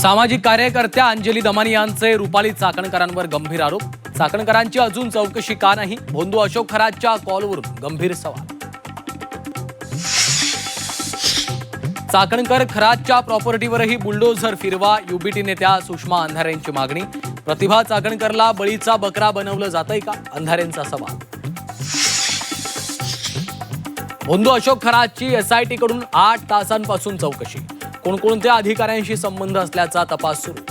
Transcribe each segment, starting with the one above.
सामाजिक कार्यकर्त्या अंजली दमानी यांचे रुपाली चाकणकरांवर गंभीर आरोप. चाकणकरांची अजून चौकशी का नाही? भोंदू अशोक खरातच्या कॉलवरून गंभीर सवाल. चाकणकर खरातच्या प्रॉपर्टीवरही बुलडोझर फिरवा. युबीटी नेत्या सुषमा अंधारेंची मागणी. प्रतिभा चाकणकरला बळीचा बकरा बनवलं जातंय का? अंधारेंचा सवाल. भोंदू अशोक खरातची एसआयटी कडून 8 तासांपासून चौकशी. कोणकोणत्या अधिकाऱ्यांशी संबंध असल्याचा तपास सुरू.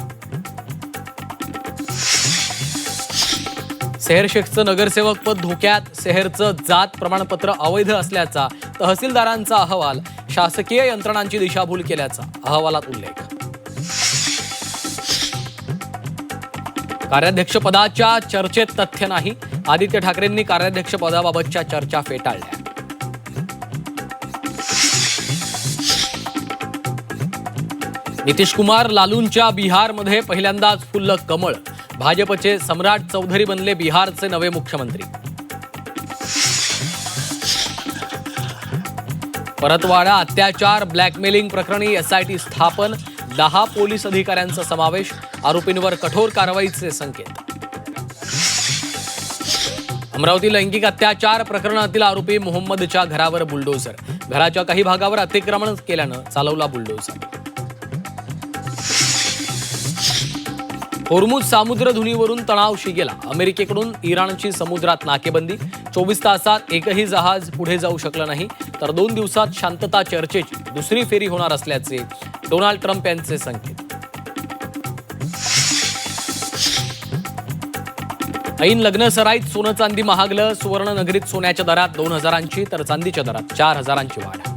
सेहर शेखचं नगरसेवक पद धोक्यात. सेहरचं जात प्रमाणपत्र अवैध असल्याचा तहसीलदारांचा अहवाल. शासकीय यंत्रणांची दिशाभूल केल्याचा अहवालात उल्लेख. कार्याध्यक्षपदाच्या चर्चेत तथ्य नाही. आदित्य ठाकरेंनी कार्याध्यक्षपदाबाबतच्या चर्चा फेटाळल्या. नितीश कुमार लालूंच्या बिहारमध्ये पहिल्यांदाच फुललं कमळ. भाजपचे सम्राट चौधरी बनले बिहारचे नवे मुख्यमंत्री. परतवाडा अत्याचार ब्लॅकमेलिंग प्रकरणी एसआयटी स्थापन. 10 पोलीस अधिकाऱ्यांचा समावेश. आरोपींवर कठोर कारवाईचे संकेत. अमरावती लैंगिक अत्याचार प्रकरणातील आरोपी मोहम्मदच्या घरावर बुलडोझर. घराच्या काही भागावर अतिक्रमण केल्यानं चालवला बुलडोझर. होर्मुझ सामुद्रधुनीवरून तणाव शिगेला. अमेरिकेकडून इराणची समुद्रात नाकेबंदी. 24 तासात एकही जहाज पुढे जाऊ शकलं नाही. तर 2 दिवसात शांतता चर्चेची दुसरी फेरी होणार असल्याचे डोनाल्ड ट्रम्प यांचे संकेत. ऐन लग्न सराईत सोनं चांदी महागलं. सुवर्ण नगरीत सोन्याच्या दरात 2000ची तर चांदीच्या दरात 4000ची वाढ.